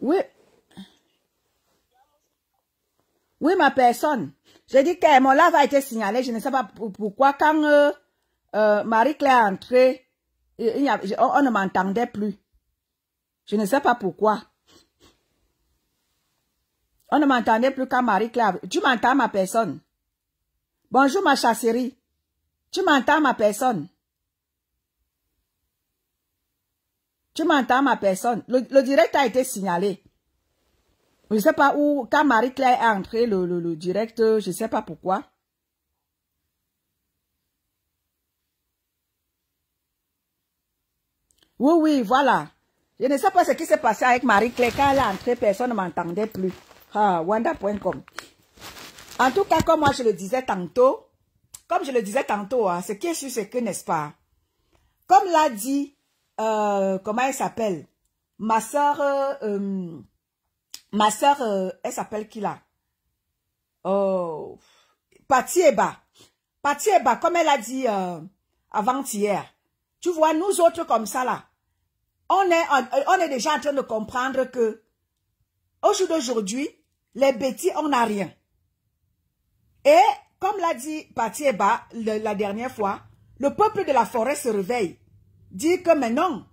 Oui. Oui, ma personne. J'ai dit que mon live a été signalé. Je ne sais pas pourquoi quand Marie-Claire est entrée, on ne m'entendait plus. Je ne sais pas pourquoi. On ne m'entendait plus quand Marie-Claire... Tu m'entends, ma personne? Bonjour, ma chasserie. Tu m'entends, ma personne? Tu m'entends, ma personne? Le direct a été signalé. Je ne sais pas où... Quand Marie-Claire est entrée, le direct, je ne sais pas pourquoi. Oui, oui, voilà. Je ne sais pas ce qui s'est passé avec Marie-Claire. Quand elle est entrée, personne ne m'entendait plus. Ah, wanda.com. En tout cas, comme moi je le disais tantôt, hein, ce qui est sûr, c'est que, n'est-ce pas, comme l'a dit, comment elle s'appelle, ma soeur, elle s'appelle qui là? Oh, Patieba, comme elle a dit avant-hier. Tu vois, nous autres comme ça là, on est déjà en train de comprendre que, au jour d'aujourd'hui, les bêtis, on n'a rien. Et, comme l'a dit Patieba la dernière fois, le peuple de la forêt se réveille. Dit que, mais non,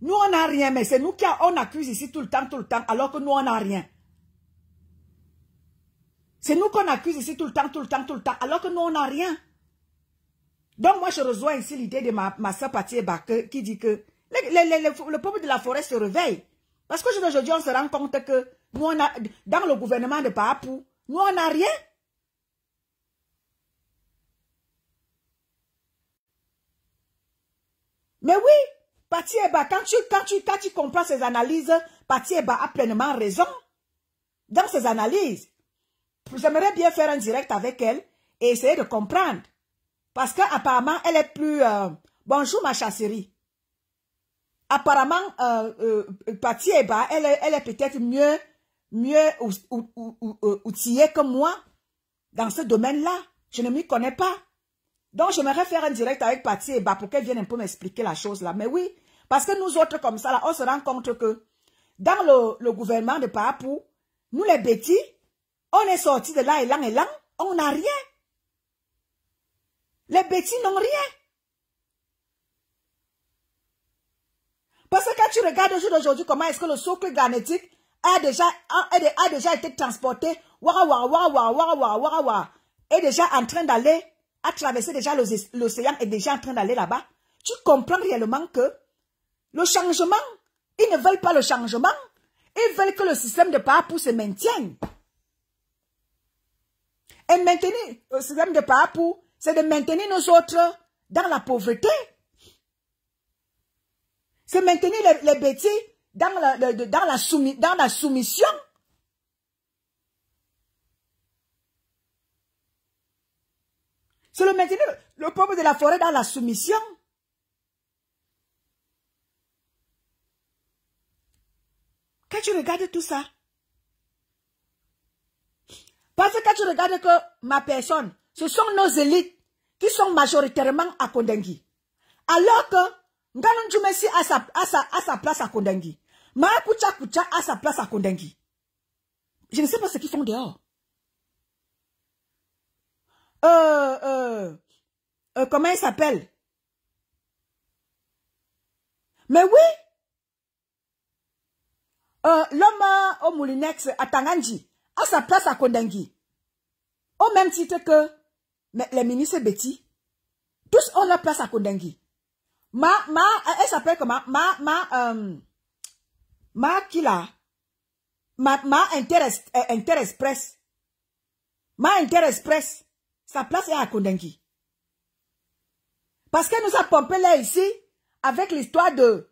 nous on n'a rien, mais c'est nous qui on accuse ici tout le temps, alors que nous on n'a rien. C'est nous qu'on accuse ici tout le temps, alors que nous on n'a rien. Donc moi je rejoins ici l'idée de ma soeur Patieba qui dit que le peuple de la forêt se réveille. Parce qu'aujourd'hui on se rend compte que nous on a, dans le gouvernement de Papou, nous on n'a rien. Mais oui, Patieba, quand tu comprends ces analyses, Patieba a pleinement raison dans ses analyses. J'aimerais bien faire un direct avec elle et essayer de comprendre. Parce qu'apparemment, elle est plus... bonjour ma chasserie. Apparemment, Patieba, elle est peut-être mieux outillée que moi dans ce domaine-là. Je ne m'y connais pas. Donc, j'aimerais faire un direct avec Patieba pour qu'elle vienne un peu m'expliquer la chose là. Mais oui, parce que nous autres comme ça, là, on se rend compte que dans le gouvernement de Papou, nous les bêtis, on est sortis de là et là, on n'a rien. Les bêtis n'ont rien. Parce que quand tu regardes au jour d'aujourd'hui, comment est-ce que le socle génétique a déjà été transporté, est déjà en train d'aller, a traversé déjà l'océan, est déjà en train d'aller là-bas. Tu comprends réellement que le changement, ils ne veulent pas le changement, ils veulent que le système de Papou se maintienne. Et maintenir le système de Papou, c'est de maintenir nous autres dans la pauvreté. C'est maintenir les bêtis dans la soumission. C'est le maintenir le peuple de la forêt dans la soumission. Quand tu regardes tout ça, parce que quand tu regardes que ma personne, ce sont nos élites qui sont majoritairement à Kondengui. Alors que Nganou Djoumessi a sa place à Kondengui. Maa Koucha a sa place à Kondengui. Je ne sais pas ce qu'ils font dehors. Comment il s'appelle? Mais oui. L'homme au Moulinex à Tanganji a sa place à Kondengui. Au même titre que les ministres Betty. Tous ont leur place à Kondengui. Elle s'appelle comment? Interexpress. Interexpress. Sa place est à Kondengui. Parce qu'elle nous a pompé là ici, avec l'histoire de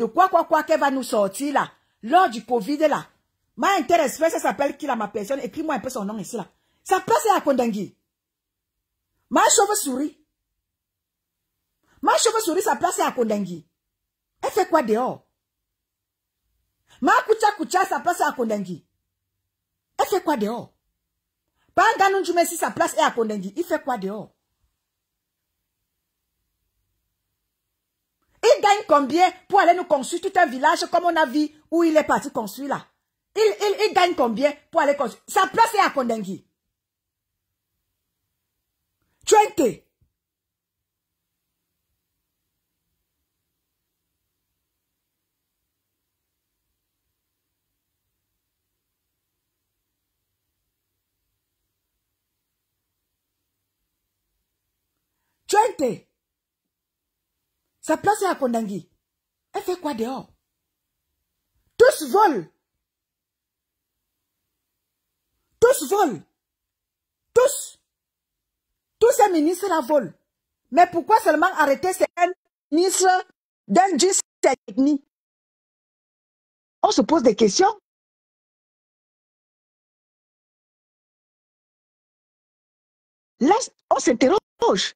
quoi qu'elle va nous sortir là, lors du Covid là. Interexpress, ça s'appelle qui là, ma personne? Écris-moi un peu son nom ici là. Sa place est à Kondengui. Chauve-souris. Chauve-souris, sa place est à Kondengui. Elle fait quoi dehors? Koucha, sa place est à Kondengui. Elle fait quoi dehors? Nganou Djoumessi, sa place est à Kondengui. Il fait quoi dehors? Il gagne combien pour aller nous construire tout un village comme on a vu où il est parti construire là? Il gagne combien pour aller construire? Sa place est à Kondengui. 20. Sa place est à Kondengui. Elle fait quoi dehors? Tous volent. Tous volent. Tous. Tous ces ministres la volent. Mais pourquoi seulement arrêter ces ministres d'un juste technique? On se pose des questions. Là, on s'interroge.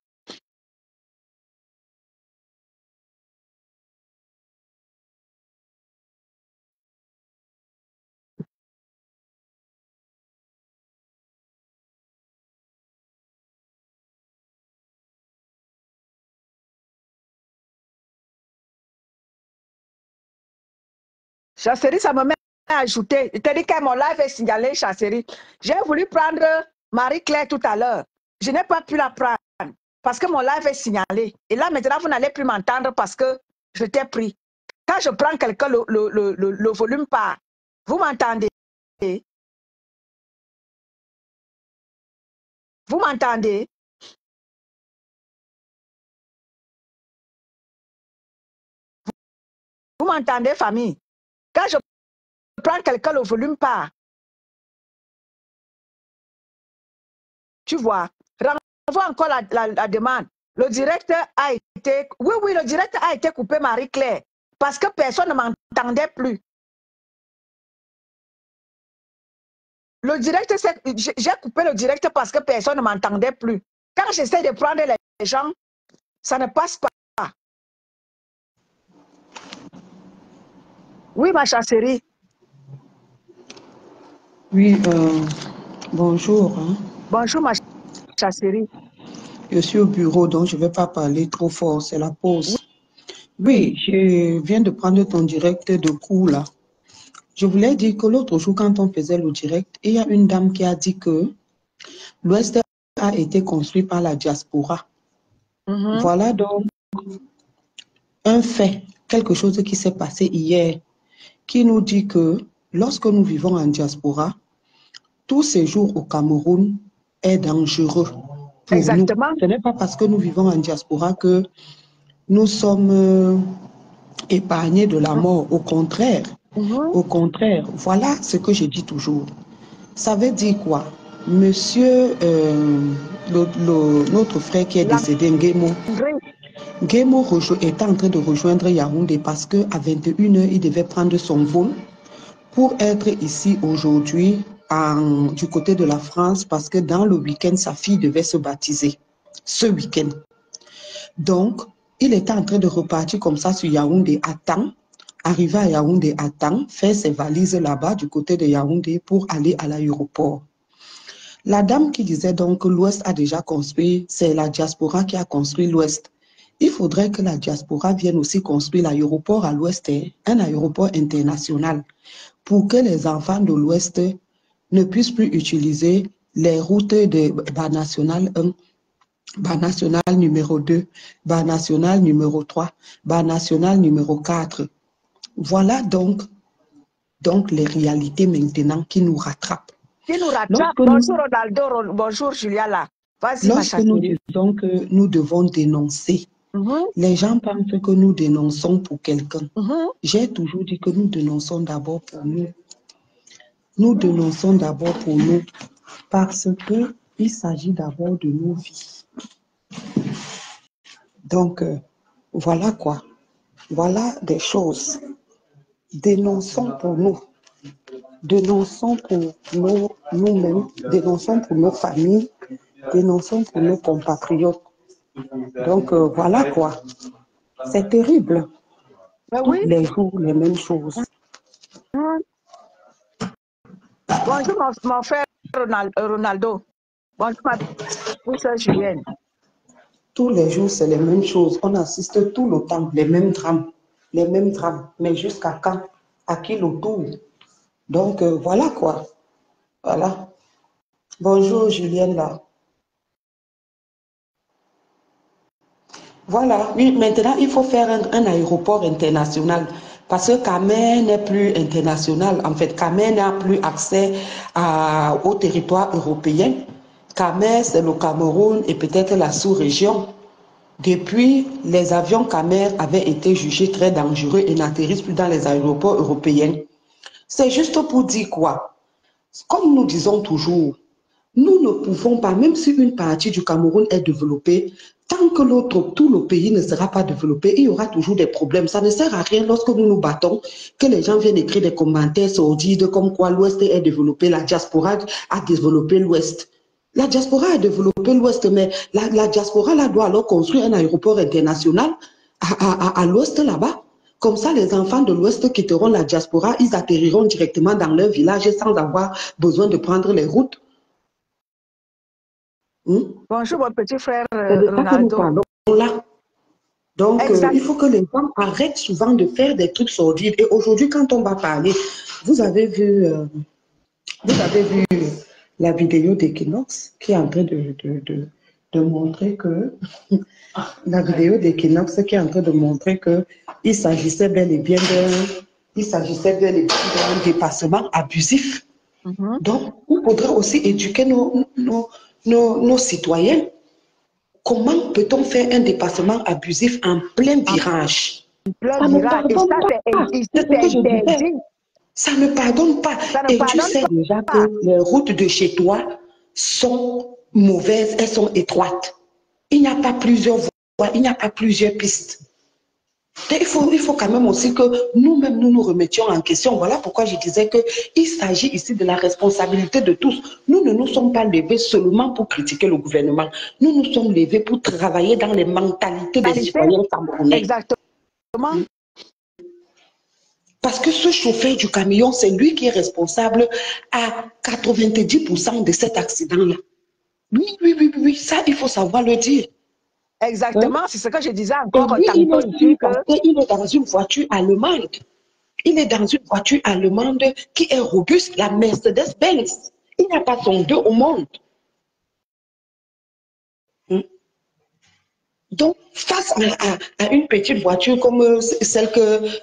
Chasserie, ça me met à ajouter. Je te dis que mon live est signalé, Chasserie. J'ai voulu prendre Marie-Claire tout à l'heure. Je n'ai pas pu la prendre parce que mon live est signalé. Et là, maintenant, vous n'allez plus m'entendre parce que je t'ai pris. Quand je prends quelqu'un, le volume part. Vous m'entendez? Vous m'entendez? Vous m'entendez, famille? Quand je prends quelqu'un, le volume part. Tu vois? Renvoie encore la demande. Le direct a été... Oui, le direct a été coupé, Marie-Claire, parce que personne ne m'entendait plus. Le direct, j'ai coupé le direct parce que personne ne m'entendait plus. Quand j'essaie de prendre les gens, ça ne passe pas. Oui, ma chasserie. Oui, bonjour. Hein. Bonjour, ma chasserie. Je suis au bureau, donc je ne vais pas parler trop fort, c'est la pause. Oui, je viens de prendre ton direct de coup, là. Je voulais dire que l'autre jour, quand on faisait le direct, il y a une dame qui a dit que l'Ouest a été construit par la diaspora. Voilà donc un fait, quelque chose qui s'est passé hier, qui nous dit que lorsque nous vivons en diaspora, tout séjour au Cameroun est dangereux. Exactement. Nous. Ce n'est pas parce que nous vivons en diaspora que nous sommes épargnés de la mort. Au contraire, voilà ce que je dis toujours. Ça veut dire quoi? Monsieur, notre frère qui est décédé, Nguemo est en train de rejoindre Yaoundé parce qu'à 21h, il devait prendre son vol pour être ici aujourd'hui du côté de la France parce que dans le week-end, sa fille devait se baptiser. Ce week-end. Donc, il était en train de repartir comme ça sur Yaoundé à temps, arriver à Yaoundé à temps, faire ses valises là-bas du côté de Yaoundé pour aller à l'aéroport. La dame qui disait donc que l'Ouest a déjà construit, c'est la diaspora qui a construit l'Ouest. Il faudrait que la diaspora vienne aussi construire l'aéroport à l'Ouest, un aéroport international, pour que les enfants de l'Ouest ne puissent plus utiliser les routes de Bas National 1, Bas National numéro 2, Bas National numéro 3, Bas National numéro 4. Voilà donc les réalités maintenant qui nous rattrapent. Qui nous rattrape. Bonjour Ronaldo, bonjour Julia. Vas-y, ma chérie. Lorsque nous disons que nous devons dénoncer, les gens pensent que nous dénonçons pour quelqu'un. J'ai toujours dit que nous dénonçons d'abord pour nous. Nous dénonçons d'abord pour nous parce qu'il s'agit d'abord de nos vies. Donc, voilà quoi. Voilà des choses. Dénonçons pour nous. Dénonçons pour nous-mêmes. Dénonçons pour nos familles. Dénonçons pour nos compatriotes. Donc, voilà quoi. C'est terrible. Tous les jours, les mêmes choses. Bonjour, mon frère Ronaldo. Bonjour, ma soeur Julienne. Tous les jours, c'est les mêmes choses. On assiste tout le temps, les mêmes drames. Les mêmes drames. Mais jusqu'à quand? À qui le tour? Donc, voilà quoi. Voilà. Bonjour, Julienne, là. Voilà. Oui, maintenant, il faut faire un aéroport international. Parce que Camer n'est plus international. En fait, Camer n'a plus accès au territoire européen. Camer, c'est le Cameroun et peut-être la sous-région. Depuis, les avions Camer avaient été jugés très dangereux et n'atterrissent plus dans les aéroports européens. C'est juste pour dire quoi? Comme nous disons toujours, nous ne pouvons pas, même si une partie du Cameroun est développée, tant que l'autre, tout le pays ne sera pas développé, il y aura toujours des problèmes. Ça ne sert à rien lorsque nous nous battons, que les gens viennent écrire des commentaires sordides comme quoi l'Ouest est développé, la diaspora a développé l'Ouest. La diaspora a développé l'Ouest, mais la diaspora là, doit alors construire un aéroport international à l'Ouest là-bas. Comme ça, les enfants de l'Ouest quitteront la diaspora, ils atterriront directement dans leur village sans avoir besoin de prendre les routes. Bonjour, mon petit frère C'est de ça que nous Ronaldo. parlons là. Donc, il faut que les gens arrêtent souvent de faire des trucs sordides. Et aujourd'hui, quand on va parler, vous avez vu la vidéo d'Equinox qui est en train de montrer que la vidéo d'Equinox qui est en train de montrer que il s'agissait bel et bien d'un dépassement abusif. Donc, il faudrait aussi éduquer nos citoyens. Comment peut-on faire un dépassement abusif en plein virage? Plein Ça ne virage. Et pardonne ça, pas. C'est ce que je disais. Ça ne pardonne pas. Ça ne Et tu pardonne sais déjà pas. que les routes de chez toi sont mauvaises, elles sont étroites. Il n'y a pas plusieurs voies, il n'y a pas plusieurs pistes. Et il faut quand même aussi que nous-mêmes, nous nous remettions en question. Voilà pourquoi je disais qu'il s'agit ici de la responsabilité de tous. Nous ne nous sommes pas levés seulement pour critiquer le gouvernement. Nous nous sommes levés pour travailler dans les mentalités des citoyens camerounais. Exactement. Parce que ce chauffeur du camion, c'est lui qui est responsable à 90% de cet accident-là. Oui, ça, il faut savoir le dire. Exactement, c'est ce que je disais Et encore lui, tantôt ici. il est dans une voiture allemande. Il est dans une voiture allemande qui est robuste, la Mercedes-Benz. Il n'y a pas son deux au monde. Donc, face à une petite voiture comme celle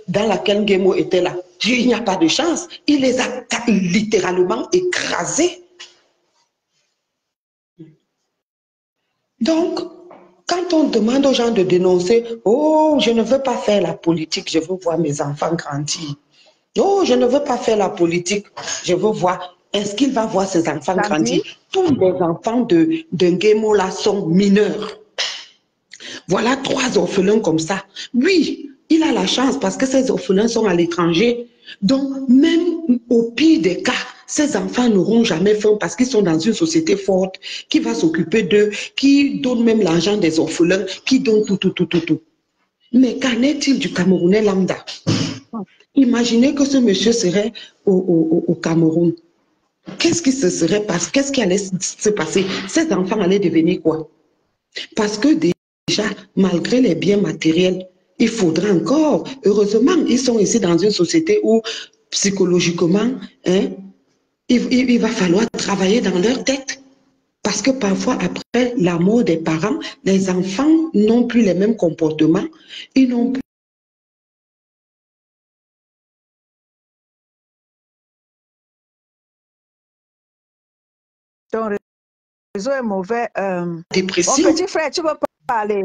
dans laquelle Ngemo était là, il n'y a pas de chance. Il les a littéralement écrasés. Donc, quand on demande aux gens de dénoncer, oh, je ne veux pas faire la politique, je veux voir mes enfants grandir. Oh, je ne veux pas faire la politique, je veux voir, est-ce qu'il va voir ses enfants grandir? Tous les enfants de Ngemo là sont mineurs. Voilà 3 orphelins comme ça. Oui, il a la chance parce que ces orphelins sont à l'étranger. Donc, même au pire des cas, ces enfants n'auront jamais faim parce qu'ils sont dans une société forte qui va s'occuper d'eux, qui donne même l'argent des orphelins, qui donne tout. Mais qu'en est-il du Camerounais lambda? Imaginez que ce monsieur serait au Cameroun. Qu'est-ce qui se serait passé? Qu'est-ce qui allait se passer? Ces enfants allaient devenir quoi? Parce que déjà, malgré les biens matériels, il faudra encore, heureusement, ils sont ici dans une société où psychologiquement, il va falloir travailler dans leur tête. Parce que parfois, après la mort des parents, les enfants n'ont plus les mêmes comportements, ils n'ont plus Ton réseau est mauvais. de Mon dépression. petit frère, tu veux pas parler?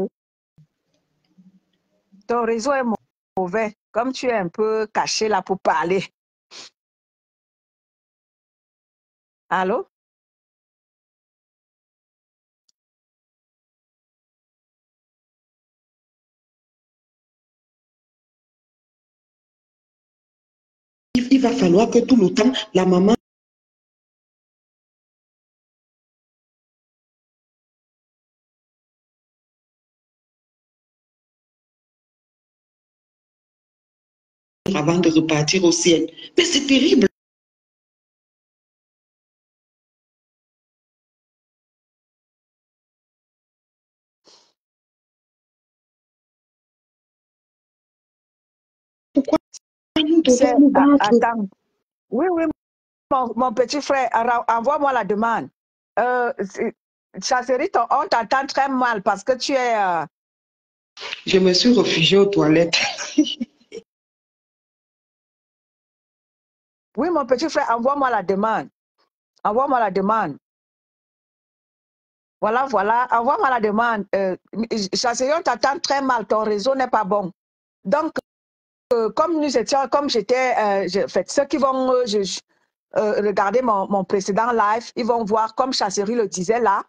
Ton réseau est mauvais. Comme tu es un peu caché là pour parler. Allô? Il va falloir que tout le temps, la maman avant de repartir au ciel. Mais c'est terrible. tout autant nous battre. Attends. Oui, oui, mon petit frère, envoie-moi la demande. Chasserie, on t'entend très mal parce que tu es... Je me suis réfugiée aux toilettes. Oui, mon petit frère, envoie-moi la demande. Envoie-moi la demande. Voilà, voilà. Envoie-moi la demande. Chasserie, on t'entend très mal. Ton réseau n'est pas bon. Donc, comme nous étions, comme j'étais... ceux qui vont regarder mon précédent live, ils vont voir, comme Chasserie le disait là,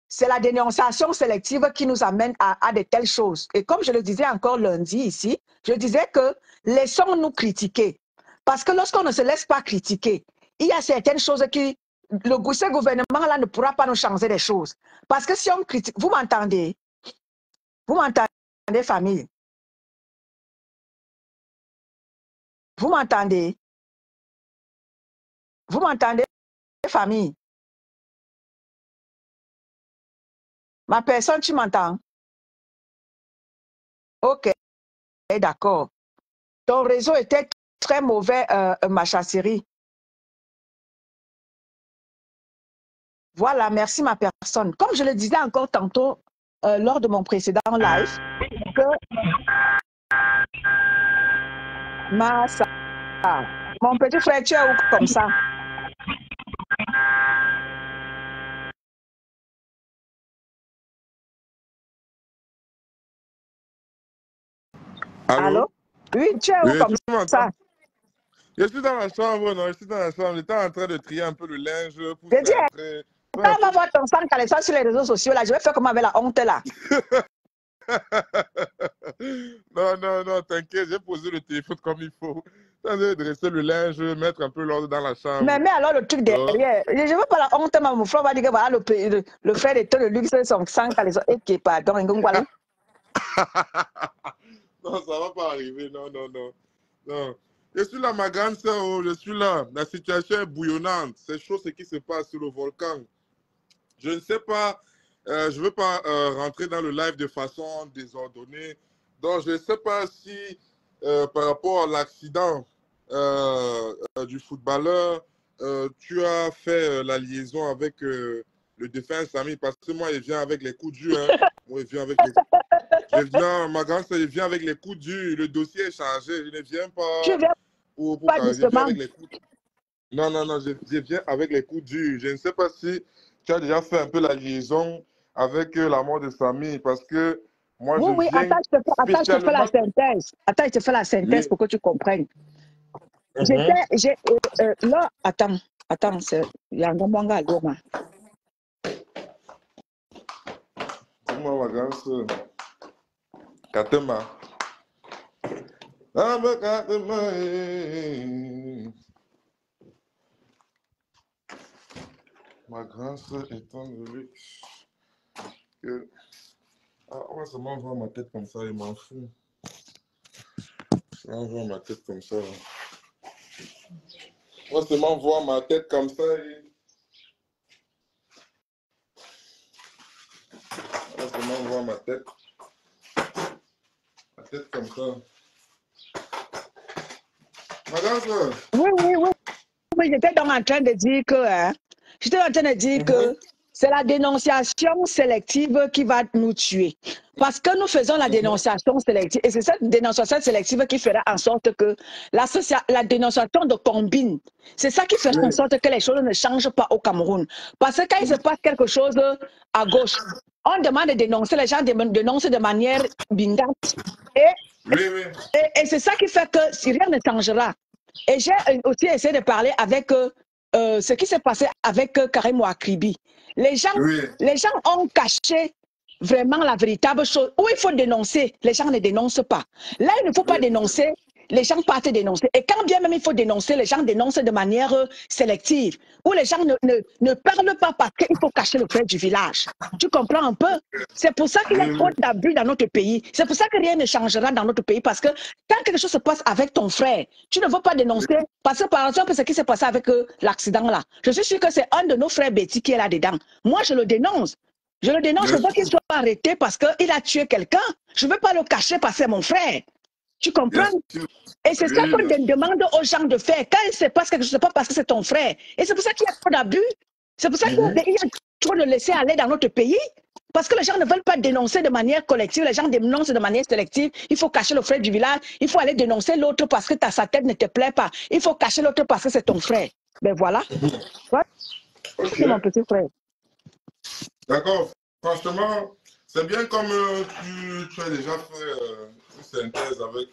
c'est la dénonciation sélective qui nous amène à de telles choses. Et comme je le disais encore lundi ici, je disais que laissons-nous critiquer. Parce que lorsqu'on ne se laisse pas critiquer, il y a certaines choses qui, ce gouvernement-là ne pourra pas nous changer les choses. Parce que si on critique, vous m'entendez? Vous m'entendez, famille? Vous m'entendez? Vous m'entendez, famille? Ma personne, tu m'entends? Ok, d'accord. Ton réseau était très mauvais, ma chasserie. Voilà, merci ma personne. Comme je le disais encore tantôt lors de mon précédent live, que mon petit frère, tu es où comme ça? Allô? Oui, tu es où Oui, comme tu ça? m'entends? Je suis dans la chambre, non, je suis dans la chambre. J'étais en train de trier un peu le linge pour Je dis, rentrer. quand on va voir ton sang caleçon sur les réseaux sociaux, là, je vais faire comment avec la honte là? Non, non, non, t'inquiète, j'ai posé le téléphone comme il faut. J'ai de dresser le linge, mettre un peu l'ordre dans la chambre. Mais alors le truc derrière, je ne veux pas la honte, mon frère va dire que voilà le frère de tout le luxe, son sang caleçon, et qui pardon, voilà. Non, ça va pas arriver, non, non, non. Non. Je suis là, ma grande soeur, oh, je suis là. La situation est bouillonnante. C'est chaud ce qui se passe sur le volcan. Je ne sais pas, je ne veux pas rentrer dans le live de façon désordonnée. Donc, je ne sais pas si par rapport à l'accident du footballeur, tu as fait la liaison avec le défunt Samy, parce que moi, il vient avec les coups durs. Hein. Moi, il vient avec les... Non, ma grande soeur, il vient avec les coups durs. Le dossier est chargé. Je ne viens pas Tu viens pour pas je viens justement. avec les coups. Non, non, non, je viens avec les coups durs. Je ne sais pas si tu as déjà fait un peu la liaison avec la mort de Samy, parce que moi, je Oui, viens attends, je te fais la spécialement... synthèse. Attends, je te fais la synthèse Oui. pour que tu comprennes. Là, attends, il y a un bon gars, Loma. Dis-moi, ma grande soeur. Katema. Ma grande soeur étant donné que... Ah, on va seulement voir ma tête comme ça, il m'en fout. On va voir ma tête comme ça. On va seulement voir ma tête comme ça et... On va seulement voir ma tête. Ma tête comme ça. Madame, Oui, j'étais donc en train de dire que, c'est la dénonciation sélective qui va nous tuer. Parce que nous faisons la dénonciation sélective. Et c'est cette dénonciation sélective qui fera en sorte que la dénonciation de combine. C'est ça qui fera en sorte que les choses ne changent pas au Cameroun. Parce que quand il se passe quelque chose à gauche, on demande de dénoncer, les gens dénoncent de manière bingante. Et c'est ça qui fait que si rien ne changera. Et j'ai aussi essayé de parler avec ce qui s'est passé avec Karim Ouakribi. Les gens ont caché vraiment la véritable chose. Où il faut dénoncer, les gens ne dénoncent pas. Là, il ne faut pas dénoncer, les gens partent dénoncer. Et quand bien même il faut dénoncer, les gens dénoncent de manière sélective. Où les gens ne parlent pas parce qu'il faut cacher le fait du village. Tu comprends un peu? C'est pour ça qu'il y a trop d'abus dans notre pays. C'est pour ça que rien ne changera dans notre pays. Parce que quand quelque chose se passe avec ton frère, tu ne veux pas dénoncer. Parce que par exemple, ce qui s'est passé avec l'accident là, je suis sûr que c'est un de nos frères Betty qui est là-dedans. Moi, je le dénonce. Je le dénonce, je veux qu'il soit arrêté parce qu'il a tué quelqu'un. Je ne veux pas le cacher parce que c'est mon frère. Tu comprends? Bien sûr. Et c'est ça Oui, qu'on bien sûr. demande aux gens de faire. Quand il se passe quelque chose, c'est pas parce que c'est ton frère. Et c'est pour ça qu'il y a trop d'abus. C'est pour ça qu'il y a trop de laisser aller dans notre pays. Parce que les gens ne veulent pas dénoncer de manière collective, les gens dénoncent de manière sélective. Il faut cacher le frère du village, il faut aller dénoncer l'autre parce que sa tête ne te plaît pas. Il faut cacher l'autre parce que c'est ton frère. Ben voilà. Ok. C'est mon petit frère. D'accord. Franchement, c'est bien comme tu as déjà fait une synthèse avec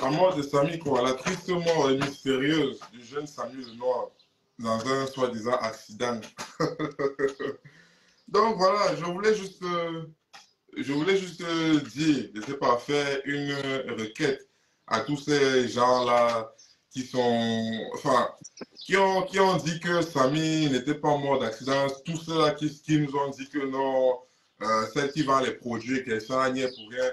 la mort de Samy, quoi. La triste mort et mystérieuse du jeune Samy Lenoir dans un soi-disant accident. Donc voilà, je voulais juste dire, je ne sais pas, faire une requête à tous ces gens-là qui sont, enfin, qui ont dit que Samy n'était pas mort d'accident, tous ceux-là qui nous ont dit que non, celle qui vend les produits, qu'elle s'en est pour rien.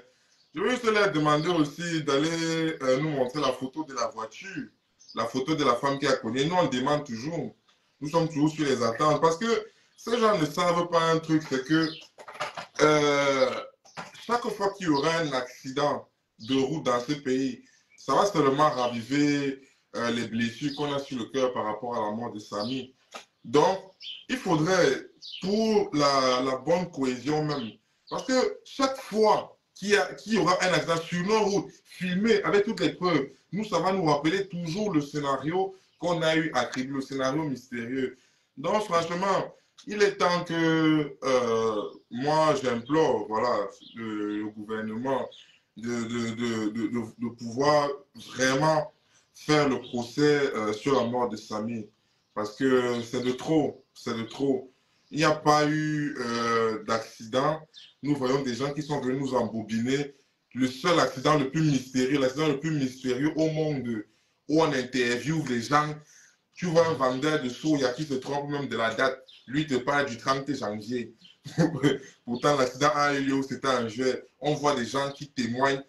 Je veux juste leur demander aussi d'aller nous montrer la photo de la voiture, la photo de la femme qui a connu. Nous, on demande toujours, nous sommes toujours sur les attentes parce que ces gens ne savent pas un truc, c'est que chaque fois qu'il y aura un accident de route dans ce pays, ça va seulement raviver les blessures qu'on a sur le cœur par rapport à la mort de Samy. Donc, il faudrait, pour la bonne cohésion même, parce que chaque fois qu'il y aura un accident sur nos routes, filmé avec toutes les preuves, nous, ça va nous rappeler toujours le scénario qu'on a eu attribué, le scénario mystérieux. Donc, franchement, il est temps que moi, j'implore voilà, le gouvernement de pouvoir vraiment faire le procès sur la mort de Samy. Parce que c'est de trop, c'est de trop. Il n'y a pas eu d'accident. Nous voyons des gens qui sont venus nous embobiner. Le seul accident le plus mystérieux, l'accident le plus mystérieux au monde, où on interviewe les gens. Tu vois un vendeur de soya qui se trompe même de la date. Lui te parle du 30 janvier. Pourtant, l'accident a eu lieu, c'était en juin. On voit des gens qui témoignent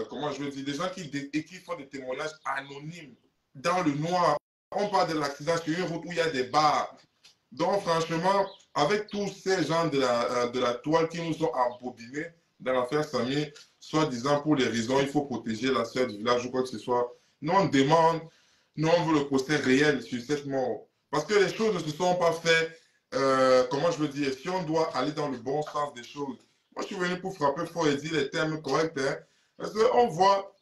comment je veux dire, des gens qui font des témoignages anonymes dans le noir. On parle de l'accident sur une route où il y a des bars. Donc, franchement, avec tous ces gens de la toile qui nous ont embobinés dans l'affaire Samy, soi-disant pour les raisons, il faut protéger la sœur du village ou quoi que ce soit. Nous, on demande, nous, on veut le procès réel sur cette mort. Parce que les choses ne se sont pas faites, comment je veux dire, si on doit aller dans le bon sens des choses. Moi, je suis venu pour frapper fort et dire les termes corrects. Hein, parce qu'on voit,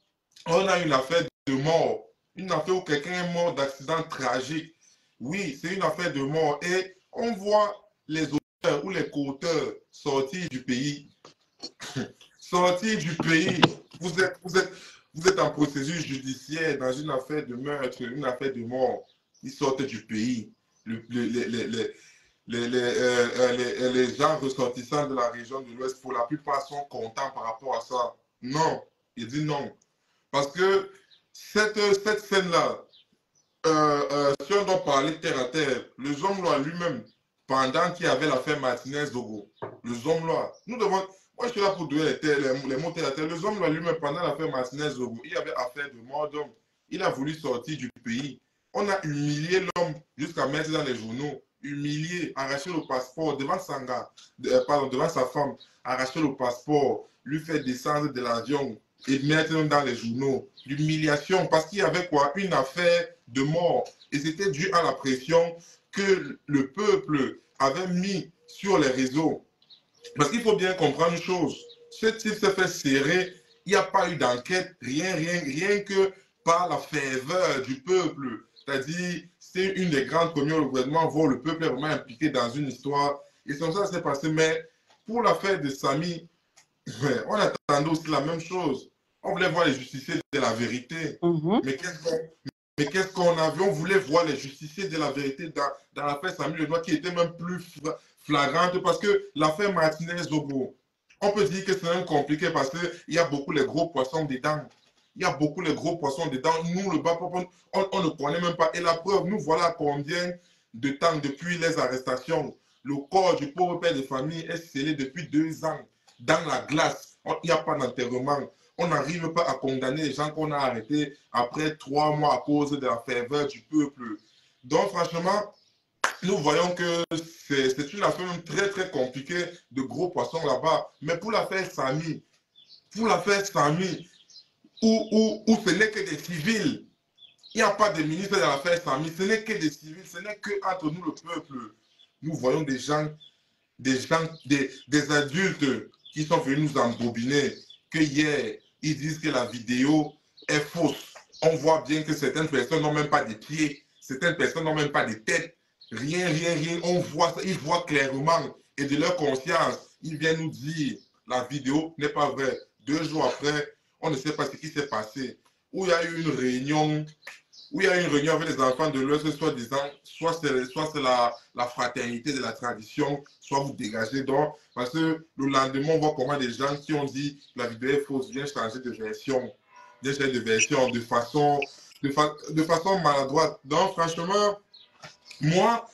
on a une affaire de mort. Une affaire où quelqu'un est mort d'accident tragique. Oui, c'est une affaire de mort. Et on voit les auteurs ou les co-auteurs sortir du pays. Sortir du pays. Vous êtes en procédure judiciaire dans une affaire de meurtre, une affaire de mort. Ils sortent du pays. Les gens ressortissants de la région de l'Ouest, pour la plupart, sont contents par rapport à ça. Non, il dit non. Parce que cette scène-là, si on doit parler terre à terre, le Zomlois lui-même, pendant qu'il y avait l'affaire Martinez-Zogo, le Zomlois, nous devons, moi je suis là pour donner les mots terre à terre, le Zomlois lui-même, pendant l'affaire Martinez-Zogo, il y avait affaire de mort d'homme, il a voulu sortir du pays. On a humilié l'homme jusqu'à mettre dans les journaux, humilié, arraché le passeport devant devant sa femme, arraché le passeport, lui faire descendre de l'avion et mettre dans les journaux. L'humiliation, parce qu'il y avait quoi? Une affaire de mort. Et c'était dû à la pression que le peuple avait mis sur les réseaux. Parce qu'il faut bien comprendre une chose. Ce type s'est fait serrer, il n'y a pas eu d'enquête, rien que par la ferveur du peuple. C'est-à-dire, c'est une des grandes premières au gouvernement, voir le peuple est vraiment impliqué dans une histoire. Et c'est comme ça que ça s'est passé. Mais pour l'affaire de Samy, on attendait aussi la même chose. On voulait voir les justiciers de la vérité. Mais qu'est-ce qu'on avait? On voulait voir les justiciers de la vérité dans l'affaire Samy Lenoir qui était même plus flagrante parce que l'affaire Martinez-Zogo, on peut dire que c'est même compliqué parce qu'il y a beaucoup les gros poissons dedans. Il y a beaucoup les gros poissons dedans. Nous, le bas, on ne connaît même pas. Et la preuve, nous voilà combien de temps depuis les arrestations. Le corps du pauvre père de famille est scellé depuis 2 ans dans la glace. Il n'y a pas d'enterrement. On n'arrive pas à condamner les gens qu'on a arrêtés après 3 mois à cause de la ferveur du peuple. Donc, franchement, nous voyons que c'est une affaire même très très compliquée de gros poissons là-bas. Mais pour l'affaire Samy, où ce n'est que des civils, il n'y a pas de ministre de l'affaire Samy, ce n'est que des civils, ce n'est que entre nous le peuple. Nous voyons des adultes qui sont venus nous embobiner, que hier, ils disent que la vidéo est fausse. On voit bien que certaines personnes n'ont même pas de pieds, certaines personnes n'ont même pas de tête. Rien. On voit ça, ils voient clairement. Et de leur conscience, ils viennent nous dire la vidéo n'est pas vraie. 2 jours après, on ne sait pas ce qui s'est passé. Où il y a eu une réunion, avec les enfants de l'Ouest, soi-disant, soit c'est la fraternité de la tradition, soit vous dégagez donc. Parce que le lendemain, on voit comment des gens qui ont dit la vidéo est fausse viennent changer de version. De façon maladroite. Donc, franchement, moi,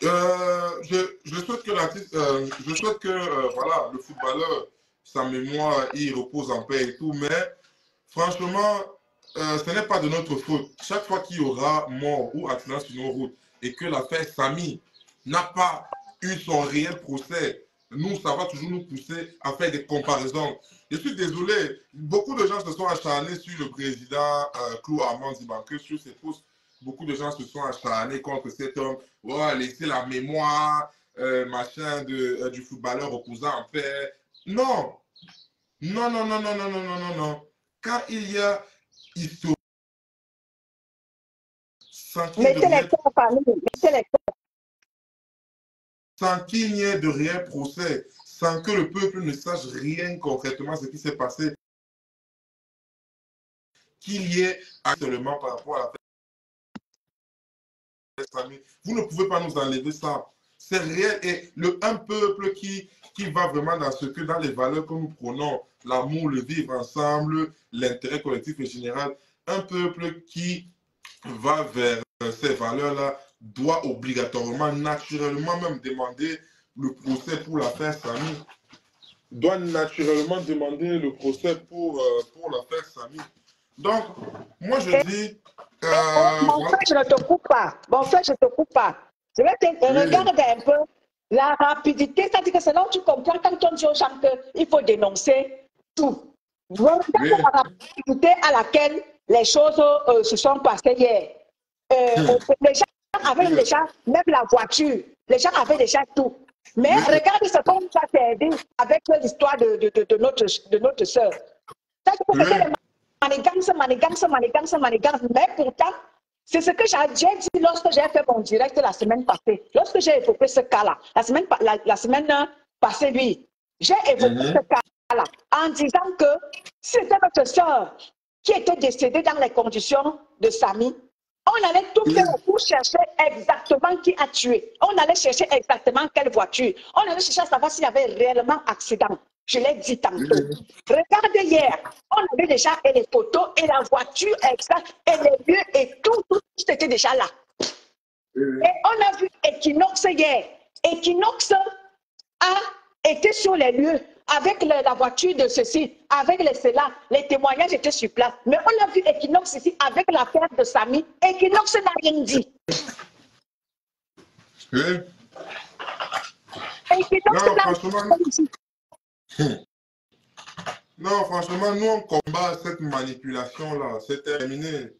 je souhaite que voilà, le footballeur, sa mémoire, il repose en paix et tout, mais franchement, ce n'est pas de notre faute. Chaque fois qu'il y aura mort ou accident sur nos routes et que l'affaire Samy n'a pas eu son réel procès, nous, ça va toujours nous pousser à faire des comparaisons. Je suis désolé, beaucoup de gens se sont acharnés sur le président Claude Armand Dibanke, sur ses posts. Beaucoup de gens se sont acharnés contre cet homme. Oh, laisser la mémoire, machin, du footballeur reposant en paix. Non. Non. Quand il y a histoire, sans qu'il n'y ait de réel procès, sans que le peuple ne sache rien concrètement ce qui s'est passé, qu'il y ait actuellement par rapport à la famille. Vous ne pouvez pas nous enlever ça. C'est réel. Et un peuple qui va vraiment dans les valeurs que nous prenons, l'amour, le vivre ensemble, l'intérêt collectif et général, un peuple qui va vers ces valeurs-là doit obligatoirement, naturellement même demander le procès pour l'affaire Samy. Doit naturellement demander le procès pour l'affaire Samy. Donc, moi je dis... Mon frère, je ne te coupe pas. Je vais te regarder un peu la rapidité. C'est-à-dire que c'est là où tu comprends quand on dit aux gens qu'il faut dénoncer tout. Regarde la rapidité à laquelle les choses se sont passées hier. Les gens avaient déjà même la voiture. Les gens avaient déjà tout. Mais regarde ce qu'on nous a servi avec l'histoire de notre soeur. C'est-à-dire que manigance. Mais pourtant, c'est ce que j'ai dit lorsque j'ai fait mon direct la semaine passée. Lorsque j'ai évoqué ce cas-là, la semaine passée, oui, j'ai évoqué ce cas-là en disant que c'était notre soeur qui était décédée dans les conditions de Samy. On allait tout faire pour chercher exactement qui a tué. On allait chercher exactement quelle voiture. On allait chercher à savoir s'il y avait réellement accident. Je l'ai dit tantôt. Regardez hier, on avait déjà les photos et la voiture exacte et les lieux et tout était déjà là. Et on a vu Equinox hier. Equinox a été sur les lieux avec la voiture de ceci, avec cela. Les témoignages étaient sur place. Mais on a vu Equinox ici avec l'affaire de Samy. Equinox n'a rien dit. Equinox n'a rien dit. Non, franchement, nous, on combat cette manipulation-là. C'est terminé.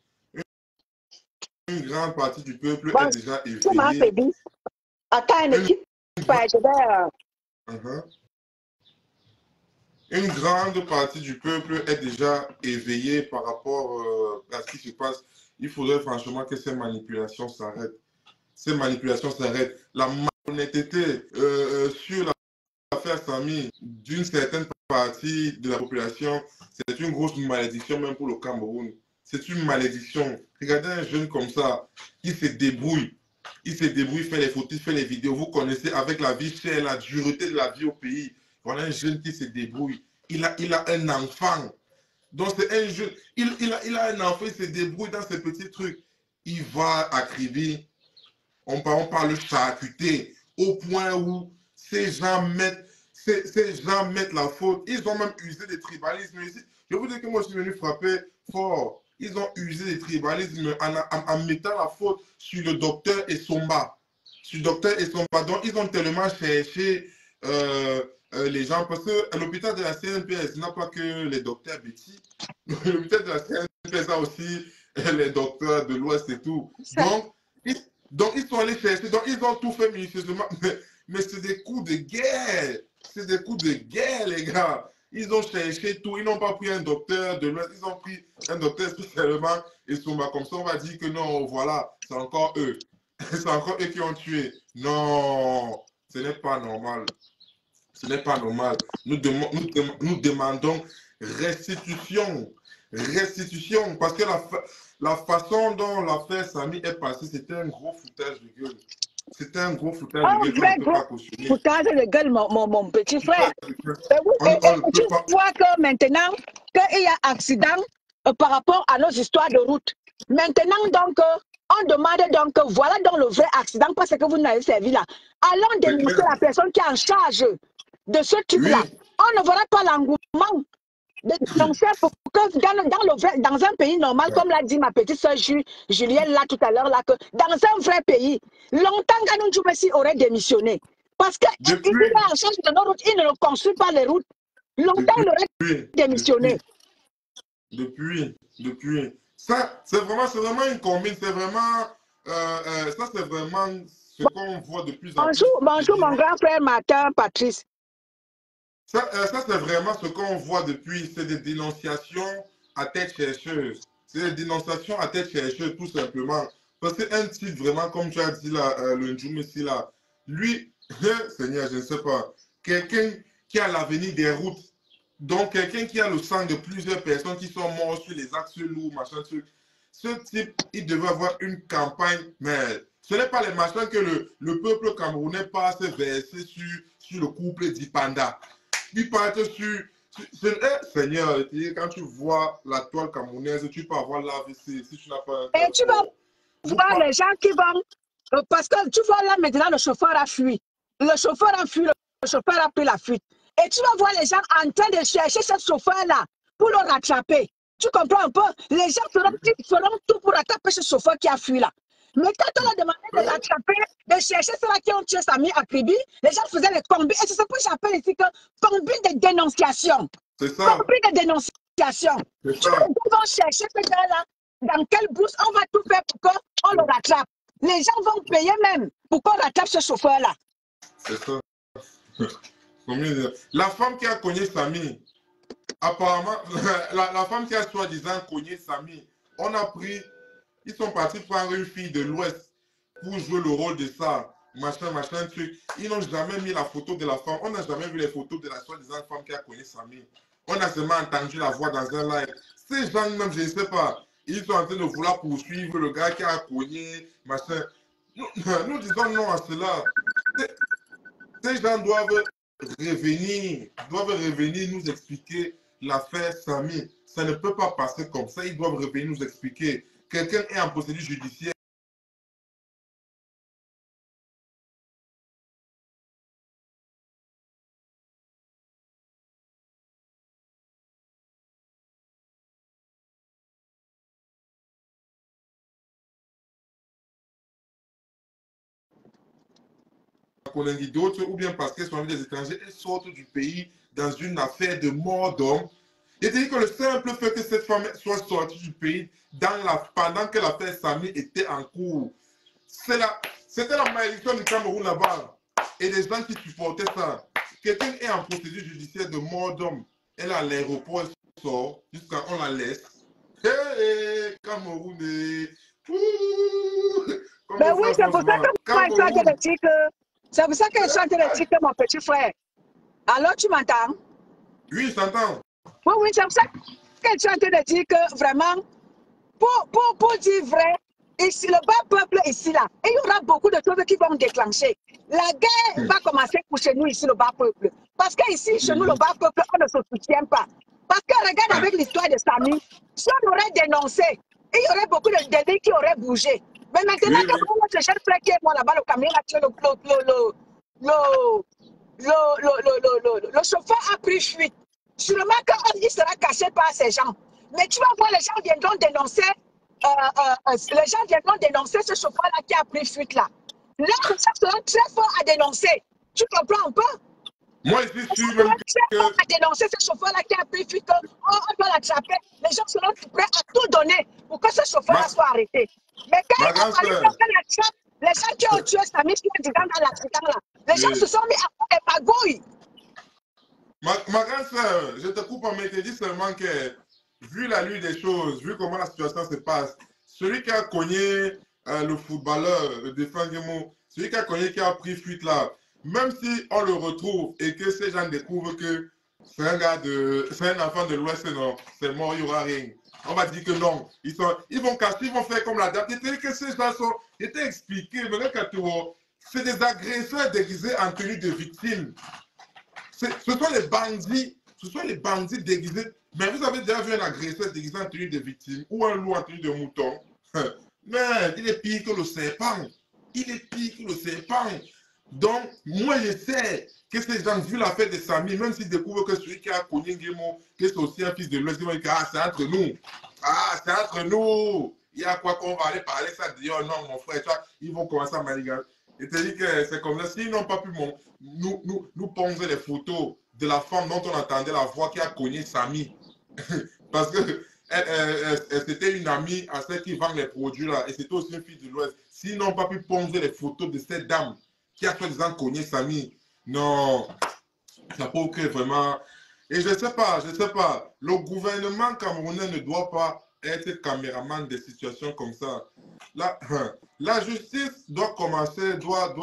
Une grande partie du peuple est déjà éveillée. Attends, une équipe. Une grande partie du peuple est déjà éveillée par rapport à ce qui se passe. Il faudrait franchement que ces manipulations s'arrêtent. Ces manipulations s'arrêtent. La malhonnêteté sur l'affaire Samy d'une certaine partie de la population, c'est une grosse malédiction même pour le Cameroun. C'est une malédiction. Regardez un jeune comme ça, qui se débrouille. Il se débrouille, fait les photos, fait les vidéos. Vous connaissez avec la vie chère, la dureté de la vie au pays. Voilà un jeune qui se débrouille. Il a un enfant. Donc c'est un jeune. Il a un enfant, il se débrouille dans ces petits trucs. Il va à Kribi. On parle charcuter au point où ces gens mettent la faute. Ils ont même usé des tribalismes ici. Je vous dis que moi, je suis venu frapper fort. Ils ont usé des tribalismes en mettant la faute sur le docteur Essomba. sur docteur et son pardon, ils ont tellement cherché les gens, parce que l'hôpital de la CNPS n'a pas que les docteurs Betty. L'hôpital de la CNPS a aussi les docteurs de l'Ouest et tout. Donc, ils sont allés chercher, donc ils ont tout fait minutieusement. Mais c'est des coups de guerre. C'est des coups de guerre, les gars. Ils ont cherché tout. Ils n'ont pas pris un docteur de l'Ouest. Ils ont pris un docteur spécialement. Et comme ça, on va dire que non, voilà, c'est encore eux. C'est encore eux qui ont tué. Non, ce n'est pas normal. Ce n'est pas normal. Nous demandons restitution. Restitution. Parce que la façon dont l'affaire Samy est passée, c'était un gros foutage de gueule. C'était un gros foutage de gueule. Vrai gros foutage de gueule, mon petit frère. Et tu vois que maintenant, qu'il y a accident par rapport à nos histoires de route. Maintenant, donc, on demande donc, voilà donc le vrai accident, parce que vous n'avez servi là. Allons dénoncer la personne qui est en charge de ce truc-là. Oui. On ne verra pas l'engouement de dénoncer pour que dans un pays normal, comme l'a dit ma petite soeur Julienne là tout à l'heure, là, que dans un vrai pays, longtemps Ganou Messi aurait démissionné. Parce qu'il est en charge de nos routes, il ne construit pas les routes. Longtemps il aurait démissionné. Depuis. Ça, c'est vraiment une combine, c'est vraiment, ça c'est vraiment ce qu'on voit de plus en plus. Bonjour mon grand frère Martin Patrice. Ça c'est vraiment ce qu'on voit depuis, c'est des dénonciations à tête chercheuse. C'est des dénonciations à tête chercheuse, tout simplement. Parce qu'un type vraiment, comme tu as dit là, le Njumesi là, lui, Seigneur, je ne sais pas, quelqu'un qui a l'avenir des routes, donc quelqu'un qui a le sang de plusieurs personnes qui sont mortes sur les axes lourds, machin, truc. Ce type, il devait avoir une campagne, mais ce n'est pas les machins que le peuple camerounais passe verser sur le couple d'Ipanda. Il part sur Seigneur, quand tu vois la toile camerounaise, tu peux avoir l'AVC si tu n'as pas un. Et tu vas voir les gens qui vont, parce que tu vois là maintenant le chauffeur a fui. Le chauffeur a fui, le chauffeur a pris la fuite. Et tu vas voir les gens en train de chercher ce chauffeur-là pour le rattraper. Tu comprends un peu? Les gens feront tout pour rattraper ce chauffeur qui a fui là. Mais quand on a demandé de rattraper, de chercher ceux-là qui ont tué Samy Akribi, les gens faisaient les combines. Et c'est ce que j'appelle ici que combine de dénonciation. C'est ça. Combine de dénonciation. C'est ça. Ils vont chercher ce gars-là, dans quelle bourse on va tout faire pour qu'on le rattrape. Les gens vont payer même pour qu'on rattrape ce chauffeur-là. C'est ça. La femme qui a cogné Samy, apparemment, la femme qui a soi-disant cogné Samy, on a pris, ils sont partis prendre une fille de l'Ouest pour jouer le rôle de ça, machin, truc. Ils n'ont jamais mis la photo de la femme, on n'a jamais vu les photos de la soi-disant femme qui a cogné Samy. On a seulement entendu la voix dans un live. Ces gens même, je ne sais pas, ils sont en train de vouloir poursuivre le gars qui a cogné, machin. Nous disons non à cela. Ces gens doivent revenir nous expliquer l'affaire Samy. Ça ne peut pas passer comme ça. Ils doivent revenir nous expliquer. Quelqu'un est en procédure judiciaire. D'autres, ou bien parce qu'elles sont des étrangers, elles sortent du pays dans une affaire de mort d'homme. Et c'est que le simple fait que cette femme soit sortie du pays pendant que l'affaire Samy était en cours, c'était la malédiction du Cameroun là-bas. Et les gens qui supportaient ça. Quelqu'un est en procédure judiciaire de mort d'homme. Elle est à l'aéroport, elle sort, jusqu'à on la laisse. Hé, Camerounais. Ben oui, c'est pour ça que moi, je suis en train de dire que c'est pour ça que je suis en train de dire que mon petit frère. Alors, tu m'entends? Oui, je t'entends. Oui, c'est pour ça que je suis en train de dire que vraiment, pour dire vrai, ici, le bas peuple ici, là, et il y aura beaucoup de choses qui vont déclencher. La guerre va commencer pour chez nous ici, le bas peuple. Parce qu'ici, chez nous, le bas peuple, on ne se soutient pas. Parce que regarde avec l'histoire de Samy, si on aurait dénoncé, il y aurait beaucoup de délits qui auraient bougé. Mais maintenant, quand notre jeune frère qui est moi là-bas, le camion a tué le chauffeur a pris fuite. Sûrement qu'il sera caché par ces gens. Mais tu vas voir, les gens viendront dénoncer ce chauffeur-là qui a pris fuite là. Là, ça sera très fort à dénoncer. Tu comprends un peu? Moi, je suis sûr Ça même sera très que... fort à dénoncer ce chauffeur-là qui a pris fuite. On doit l'attraper. Les gens seront prêts à tout donner pour que ce chauffeur-là soit arrêté. Mais quand Ma il a grande fallu sœur, qu'on l'attrape, les gens qui ont tué Samy, qui ont dit dans l'accident-là, les gens se sont mis à faire des magouilles. ma grande sœur, je te coupe en te dis seulement que, vu la lutte des choses, vu comment la situation se passe, celui qui a cogné le footballeur, le défenseur, celui qui a cogné, qui a pris fuite là, même si on le retrouve et que ces gens découvrent que c'est un gars de, c'est un enfant de l'Ouest, non, c'est mort, il n'y aura rien. On va dire que non. Ils vont casser, ils vont faire comme la date. C'est que ces gens sont, j'étais expliqué, c'est des agresseurs déguisés en tenue de victime. Ce sont les bandits déguisés. Mais vous avez déjà vu un agresseur déguisé en tenue de victime ou un loup en tenue de mouton? Mais il est pire que le serpent. Il est pire que le serpent. Donc, moi, je sais que ces gens, vu l'affaire de Samy, même s'ils découvrent que celui qui a connu Nguemo, que c'est aussi un fils de l'Ouest, ils vont dire, ah, c'est entre nous. Ah, c'est entre nous. Il y a quoi qu'on va aller parler, ça, dire, oh non, mon frère, tu vois, ils vont commencer à maniganer. Et te dis que c'est comme ça. S'ils n'ont pas pu nous poser les photos de la femme dont on entendait la voix qui a cogné Samy. Parce que c'était une amie à celle qui vend les produits là. Et c'était aussi une fille de l'Ouest. S'ils n'ont pas pu poser les photos de cette dame qui a soi-disant cogné Samy, non, ça prouve que vraiment. Et je ne sais pas. Le gouvernement camerounais ne doit pas être caméraman des situations comme ça. La justice doit commencer, doit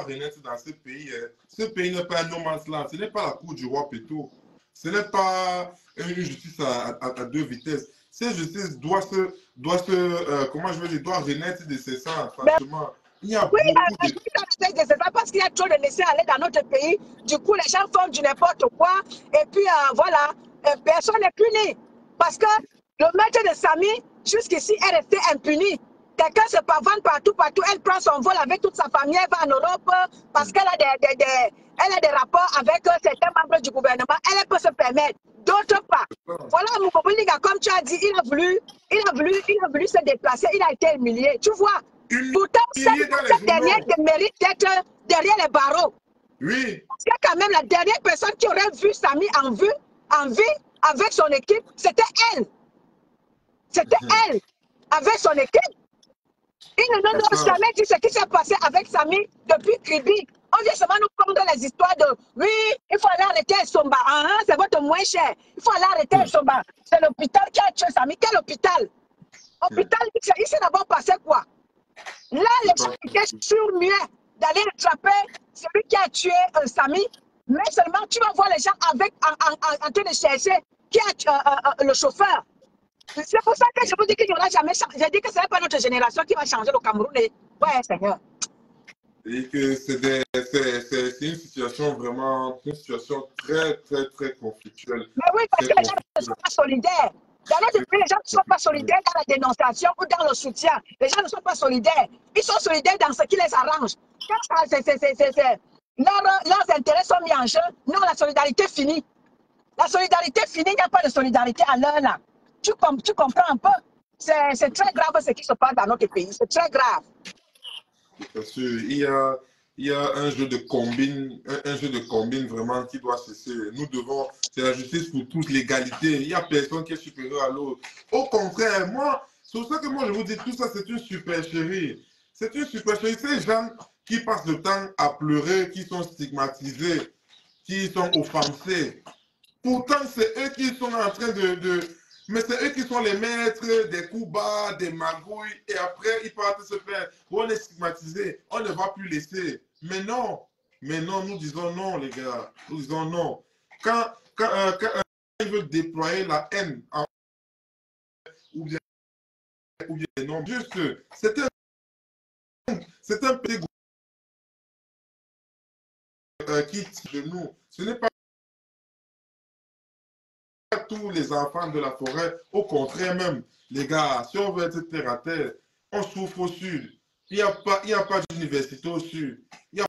renaître dans ce pays. Ce pays n'est pas un no man's land. Ce n'est pas la cour du roi Péto. Ce n'est pas une justice à deux vitesses. Cette justice doit renaître de ses sangs, franchement. Il y a Oui, beaucoup de... c'est ça parce qu'il y a trop de laisser aller dans notre pays. Du coup, les gens font du n'importe quoi. Et puis, voilà, personne n'est puni. Parce que le maître de Samy, jusqu'ici, est resté impuni. Quelqu'un se pavane partout. Elle prend son vol avec toute sa famille, elle va en Europe parce qu'elle a des rapports avec certains membres du gouvernement. Elle peut se permettre. D'autres pas. Voilà, Moukobouliga, comme tu as dit, il a voulu se déplacer. Il a été humilié. Tu vois? Pourtant, cette dernière mérite d'être derrière les barreaux. Oui. Parce que quand même, la dernière personne qui aurait vu Samy en vie, avec son équipe, c'était elle. C'était elle, avec son équipe. Ils ne nous ont jamais dit ce qui s'est passé avec Samy depuis Kribi. On vient seulement nous prendre les histoires de oui, il faut aller arrêter Somba. C'est votre moins cher. Il faut aller arrêter Somba. C'est l'hôpital qui a tué Samy. Quel hôpital? Hôpital, il s'est d'abord passé quoi? Là, les gens étaient sur-muets d'aller attraper celui qui a tué Samy. Mais seulement, tu vas voir les gens en train de chercher qui a tué le chauffeur. C'est pour ça que je vous dis qu'il n'y aura jamais changé. J'ai dit que ce n'est pas notre génération qui va changer le Cameroun. Ouais, Seigneur. Et que c'est une situation vraiment, une situation très, très, très conflictuelle. Mais oui, parce que les gens ne sont pas solidaires. Dans notre pays, les gens ne sont pas solidaires dans la dénonciation ou dans le soutien. Les gens ne sont pas solidaires. Ils sont solidaires dans ce qui les arrange. Quand leurs intérêts sont mis en jeu, non, la solidarité finit. La solidarité finit, il n'y a pas de solidarité à l'heure là. Tu comprends un peu? C'est très grave ce qui se passe dans notre pays. C'est très grave. Bien sûr, il y a un jeu de combine vraiment qui doit cesser. Nous devons, c'est la justice pour tous, l'égalité. Il n'y a personne qui est supérieur à l'autre. Au contraire, moi, c'est pour ça que moi je vous dis tout ça, c'est une supercherie. C'est une supercherie. Ces gens qui passent le temps à pleurer, qui sont stigmatisés, qui sont offensés. Pourtant, c'est eux qui sont en train mais c'est eux qui sont les maîtres des coups bas, des magouilles, et après, ils partent se faire. On est stigmatisé, on ne va plus laisser. Mais non, nous disons non, les gars. Nous disons non. Quand ils veulent déployer la haine, ou bien non, juste, c'est un petit groupe qui tire de nous. Ce n'est pas tous les enfants de la forêt, au contraire même, les gars, si on veut être terre à terre, on souffre au sud. Il n'y a pas d'université au sud. Il n'y a